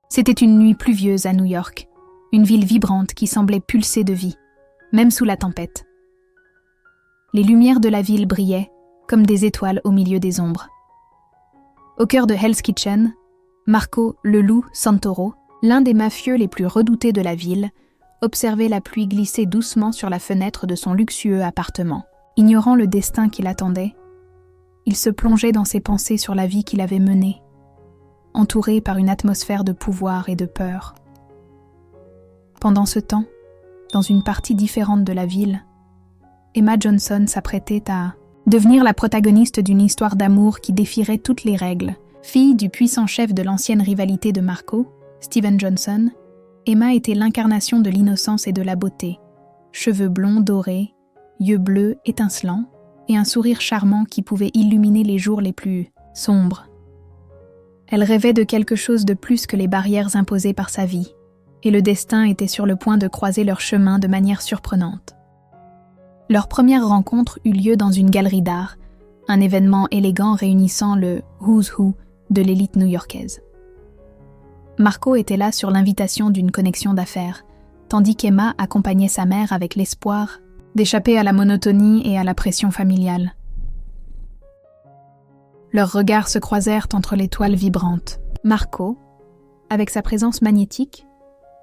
C'était une nuit pluvieuse à New York, une ville vibrante qui semblait pulser de vie, même sous la tempête. Les lumières de la ville brillaient, comme des étoiles au milieu des ombres. Au cœur de Hell's Kitchen, Marco le loup Santoro, l'un des mafieux les plus redoutés de la ville, observait la pluie glisser doucement sur la fenêtre de son luxueux appartement. Ignorant le destin qui l'attendait, il se plongeait dans ses pensées sur la vie qu'il avait menée, entouré par une atmosphère de pouvoir et de peur. Pendant ce temps, dans une partie différente de la ville, Emma Johnson s'apprêtait à devenir la protagoniste d'une histoire d'amour qui défierait toutes les règles. Fille du puissant chef de l'ancienne rivalité de Marco, Steven Johnson, Emma était l'incarnation de l'innocence et de la beauté. Cheveux blonds dorés, yeux bleus étincelants et un sourire charmant qui pouvait illuminer les jours les plus sombres. Elle rêvait de quelque chose de plus que les barrières imposées par sa vie, et le destin était sur le point de croiser leurs chemins de manière surprenante. Leur première rencontre eut lieu dans une galerie d'art, un événement élégant réunissant le « who's who » de l'élite new-yorkaise. Marco était là sur l'invitation d'une connexion d'affaires, tandis qu'Emma accompagnait sa mère avec l'espoir d'échapper à la monotonie et à la pression familiale. Leurs regards se croisèrent entre les toiles vibrantes. Marco, avec sa présence magnétique,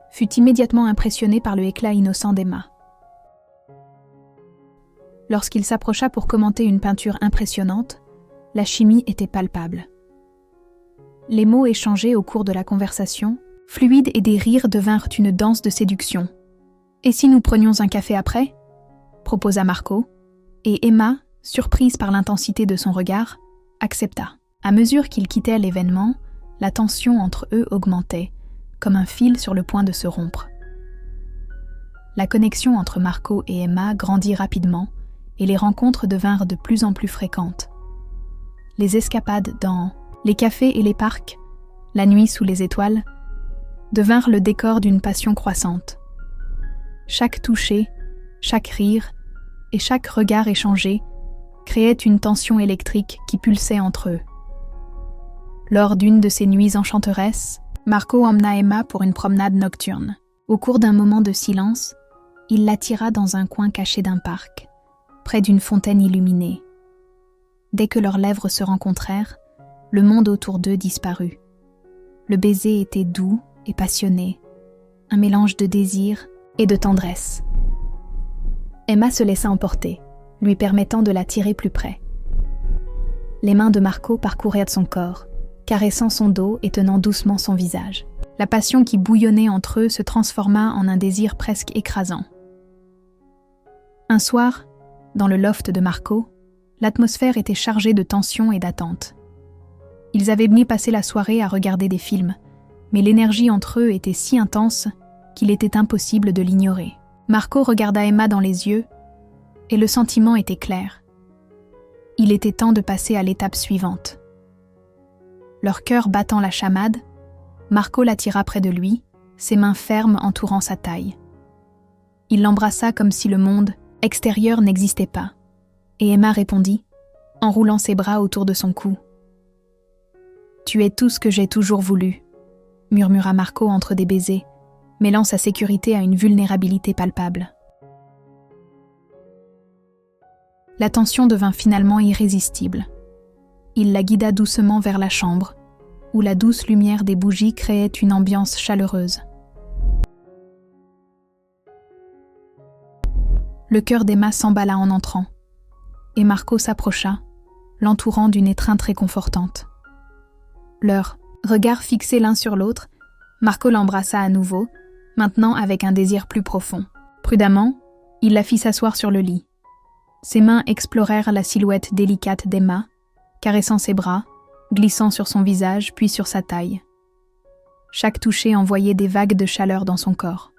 fut immédiatement impressionné par le éclat innocent d'Emma. Lorsqu'il s'approcha pour commenter une peinture impressionnante, la chimie était palpable. Les mots échangés au cours de la conversation, fluides et des rires devinrent une danse de séduction. « Et si nous prenions un café après ?» proposa Marco, et Emma, surprise par l'intensité de son regard, accepta. À mesure qu'ils quittaient l'événement, la tension entre eux augmentait, comme un fil sur le point de se rompre. La connexion entre Marco et Emma grandit rapidement, et les rencontres devinrent de plus en plus fréquentes. Les escapades dans les cafés et les parcs, la nuit sous les étoiles, devinrent le décor d'une passion croissante. Chaque toucher, chaque rire et chaque regard échangé créait une tension électrique qui pulsait entre eux. Lors d'une de ces nuits enchanteresses, Marco emmena Emma pour une promenade nocturne. Au cours d'un moment de silence, il l'attira dans un coin caché d'un parc, près d'une fontaine illuminée. Dès que leurs lèvres se rencontrèrent, le monde autour d'eux disparut. Le baiser était doux et passionné, un mélange de désir et de tendresse. Emma se laissa emporter, lui permettant de l'attirer plus près. Les mains de Marco parcoururent son corps, caressant son dos et tenant doucement son visage. La passion qui bouillonnait entre eux se transforma en un désir presque écrasant. Un soir, dans le loft de Marco, l'atmosphère était chargée de tension et d'attente. Ils avaient bien passé la soirée à regarder des films, mais l'énergie entre eux était si intense qu'il était impossible de l'ignorer. Marco regarda Emma dans les yeux, et le sentiment était clair. Il était temps de passer à l'étape suivante. Leur cœur battant la chamade, Marco l'attira près de lui, ses mains fermes entourant sa taille. Il l'embrassa comme si le monde extérieur n'existait pas, et Emma répondit, enroulant ses bras autour de son cou. « Tu es tout ce que j'ai toujours voulu », murmura Marco entre des baisers, mêlant sa sécurité à une vulnérabilité palpable. La tension devint finalement irrésistible. Il la guida doucement vers la chambre, où la douce lumière des bougies créait une ambiance chaleureuse. Le cœur d'Emma s'emballa en entrant, et Marco s'approcha, l'entourant d'une étreinte réconfortante. Leurs regards fixés l'un sur l'autre, Marco l'embrassa à nouveau, maintenant avec un désir plus profond. Prudemment, il la fit s'asseoir sur le lit. Ses mains explorèrent la silhouette délicate d'Emma, caressant ses bras, glissant sur son visage puis sur sa taille. Chaque toucher envoyait des vagues de chaleur dans son corps.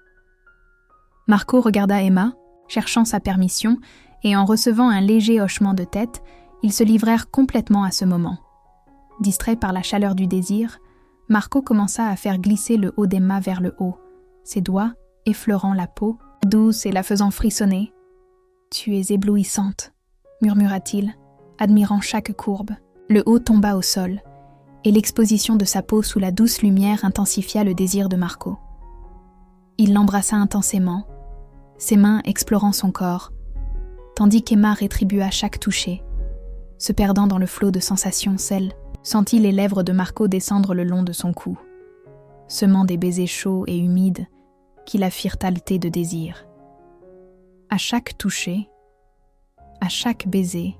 Marco regarda Emma, cherchant sa permission, et en recevant un léger hochement de tête, ils se livrèrent complètement à ce moment. Distrait par la chaleur du désir, Marco commença à faire glisser le haut d'Emma vers le haut, ses doigts effleurant la peau, douce et la faisant frissonner. « Tu es éblouissante », murmura-t-il, admirant chaque courbe. Le haut tomba au sol, et l'exposition de sa peau sous la douce lumière intensifia le désir de Marco. Il l'embrassa intensément, ses mains explorant son corps, tandis qu'Emma rétribua chaque toucher, se perdant dans le flot de sensations. Celle sentit les lèvres de Marco descendre le long de son cou, semant des baisers chauds et humides qui la firent halter de désir. À chaque toucher, à chaque baiser,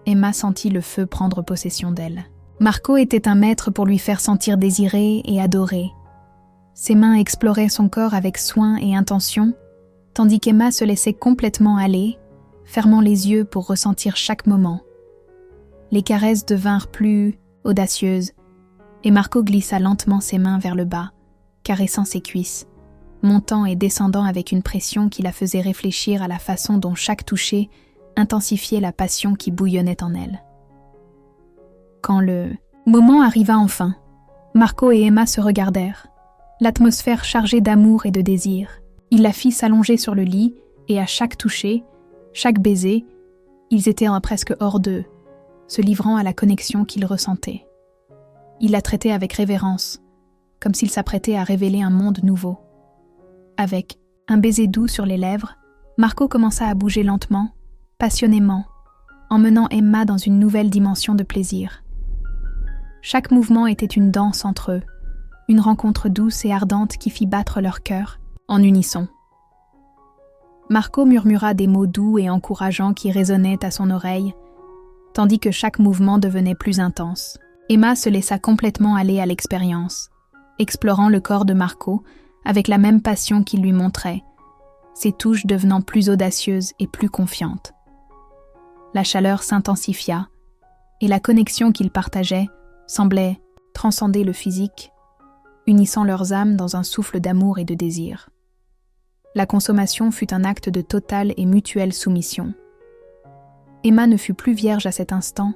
Emma sentit le feu prendre possession d'elle. Marco était un maître pour lui faire sentir désirée et adorée. Ses mains exploraient son corps avec soin et intention, tandis qu'Emma se laissait complètement aller, fermant les yeux pour ressentir chaque moment. Les caresses devinrent plus audacieuses, et Marco glissa lentement ses mains vers le bas, caressant ses cuisses, montant et descendant avec une pression qui la faisait réfléchir à la façon dont chaque toucher intensifiait la passion qui bouillonnait en elle. Quand le moment arriva enfin, Marco et Emma se regardèrent, l'atmosphère chargée d'amour et de désir. Il la fit s'allonger sur le lit, et à chaque toucher, chaque baiser, ils étaient presque hors d'eux, se livrant à la connexion qu'ils ressentaient. Il la traitait avec révérence, comme s'il s'apprêtait à révéler un monde nouveau. Avec un baiser doux sur les lèvres, Marco commença à bouger lentement, passionnément, emmenant Emma dans une nouvelle dimension de plaisir. Chaque mouvement était une danse entre eux, une rencontre douce et ardente qui fit battre leur cœur en unisson. Marco murmura des mots doux et encourageants qui résonnaient à son oreille, tandis que chaque mouvement devenait plus intense. Emma se laissa complètement aller à l'expérience, explorant le corps de Marco avec la même passion qu'il lui montrait, ses touches devenant plus audacieuses et plus confiantes. La chaleur s'intensifia, et la connexion qu'ils partageaient semblait transcender le physique, unissant leurs âmes dans un souffle d'amour et de désir. La consommation fut un acte de totale et mutuelle soumission. Emma ne fut plus vierge à cet instant,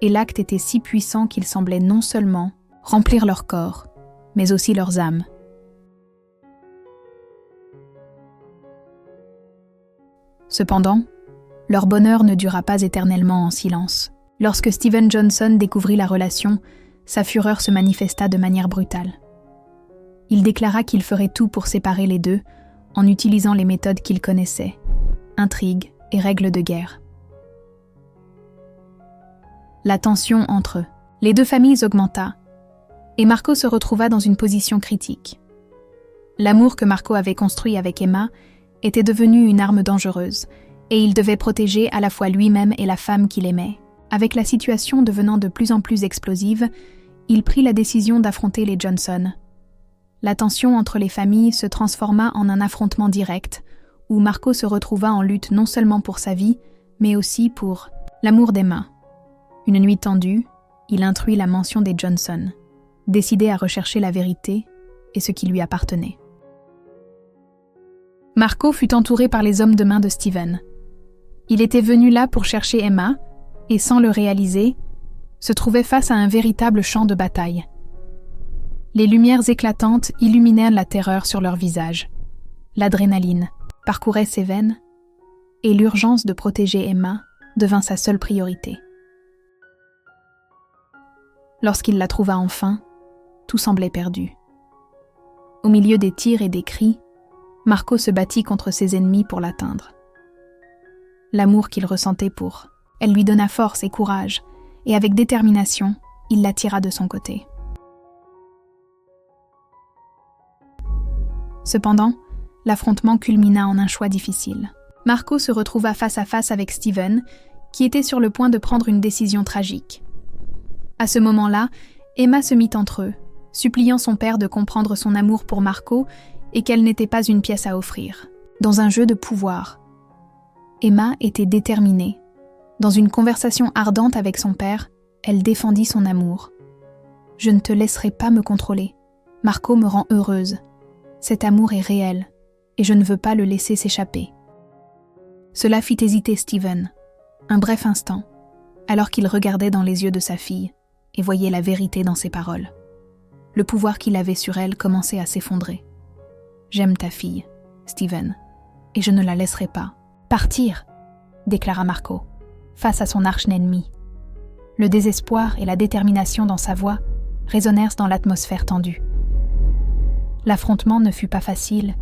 et l'acte était si puissant qu'il semblait non seulement remplir leur corps, mais aussi leurs âmes. Cependant, leur bonheur ne dura pas éternellement en silence. Lorsque Steven Johnson découvrit la relation, sa fureur se manifesta de manière brutale. Il déclara qu'il ferait tout pour séparer les deux, en utilisant les méthodes qu'il connaissait, intrigues et règles de guerre. La tension entre les deux familles augmenta, et Marco se retrouva dans une position critique. L'amour que Marco avait construit avec Emma était devenu une arme dangereuse, et il devait protéger à la fois lui-même et la femme qu'il aimait. Avec la situation devenant de plus en plus explosive, il prit la décision d'affronter les Johnson. La tension entre les familles se transforma en un affrontement direct, où Marco se retrouva en lutte non seulement pour sa vie, mais aussi pour l'amour d'Emma. Une nuit tendue, il instruit la mention des Johnson, décidé à rechercher la vérité et ce qui lui appartenait. Marco fut entouré par les hommes de main de Steven. Il était venu là pour chercher Emma, et sans le réaliser, se trouvait face à un véritable champ de bataille. Les lumières éclatantes illuminèrent la terreur sur leurs visages. L'adrénaline parcourait ses veines, et l'urgence de protéger Emma devint sa seule priorité. Lorsqu'il la trouva enfin, tout semblait perdu. Au milieu des tirs et des cris, Marco se battit contre ses ennemis pour l'atteindre. L'amour qu'il ressentait pour elle lui donna force et courage, et avec détermination, il l'attira de son côté. Cependant, l'affrontement culmina en un choix difficile. Marco se retrouva face à face avec Steven, qui était sur le point de prendre une décision tragique. À ce moment-là, Emma se mit entre eux, suppliant son père de comprendre son amour pour Marco et qu'elle n'était pas une pièce à offrir. Dans un jeu de pouvoir, Emma était déterminée. Dans une conversation ardente avec son père, elle défendit son amour. « Je ne te laisserai pas me contrôler. Marco me rend heureuse. Cet amour est réel, et je ne veux pas le laisser s'échapper. » Cela fit hésiter Steven, un bref instant, alors qu'il regardait dans les yeux de sa fille et voyait la vérité dans ses paroles. Le pouvoir qu'il avait sur elle commençait à s'effondrer. « J'aime ta fille, Steven, et je ne la laisserai pas partir, » déclara Marco, face à son arch-ennemi. Le désespoir et la détermination dans sa voix résonnèrent dans l'atmosphère tendue. L'affrontement ne fut pas facile,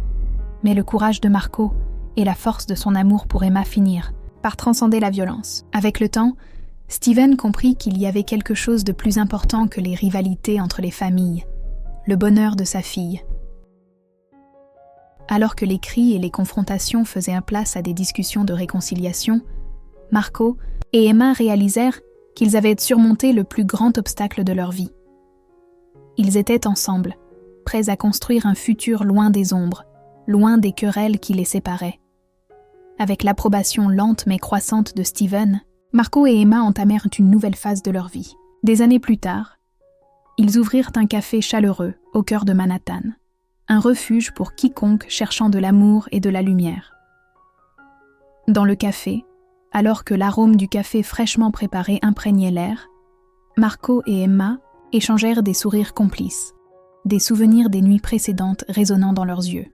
mais le courage de Marco et la force de son amour pour Emma finirent par transcender la violence. Avec le temps, Steven comprit qu'il y avait quelque chose de plus important que les rivalités entre les familles, le bonheur de sa fille. Alors que les cris et les confrontations faisaient place à des discussions de réconciliation, Marco et Emma réalisèrent qu'ils avaient surmonté le plus grand obstacle de leur vie. Ils étaient ensemble, prêts à construire un futur loin des ombres, loin des querelles qui les séparaient. Avec l'approbation lente mais croissante de Steven, Marco et Emma entamèrent une nouvelle phase de leur vie. Des années plus tard, ils ouvrirent un café chaleureux au cœur de Manhattan, un refuge pour quiconque cherchant de l'amour et de la lumière. Dans le café, alors que l'arôme du café fraîchement préparé imprégnait l'air, Marco et Emma échangèrent des sourires complices, des souvenirs des nuits précédentes résonnant dans leurs yeux.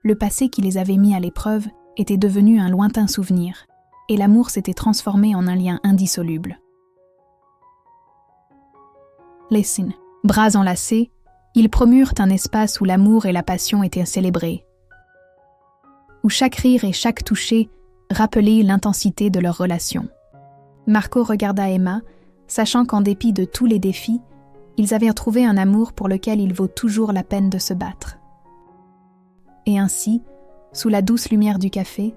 Le passé qui les avait mis à l'épreuve était devenu un lointain souvenir, et l'amour s'était transformé en un lien indissoluble. Listen. Bras enlacés, ils promurent un espace où l'amour et la passion étaient célébrés, où chaque rire et chaque toucher rappelaient l'intensité de leur relation. Marco regarda Emma, sachant qu'en dépit de tous les défis, ils avaient trouvé un amour pour lequel il vaut toujours la peine de se battre. Et ainsi, sous la douce lumière du café,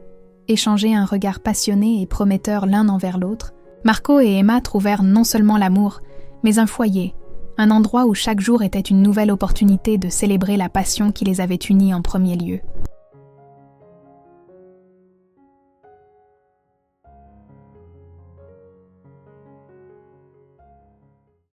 échanger un regard passionné et prometteur l'un envers l'autre, Marco et Emma trouvèrent non seulement l'amour, mais un foyer, un endroit où chaque jour était une nouvelle opportunité de célébrer la passion qui les avait unis en premier lieu.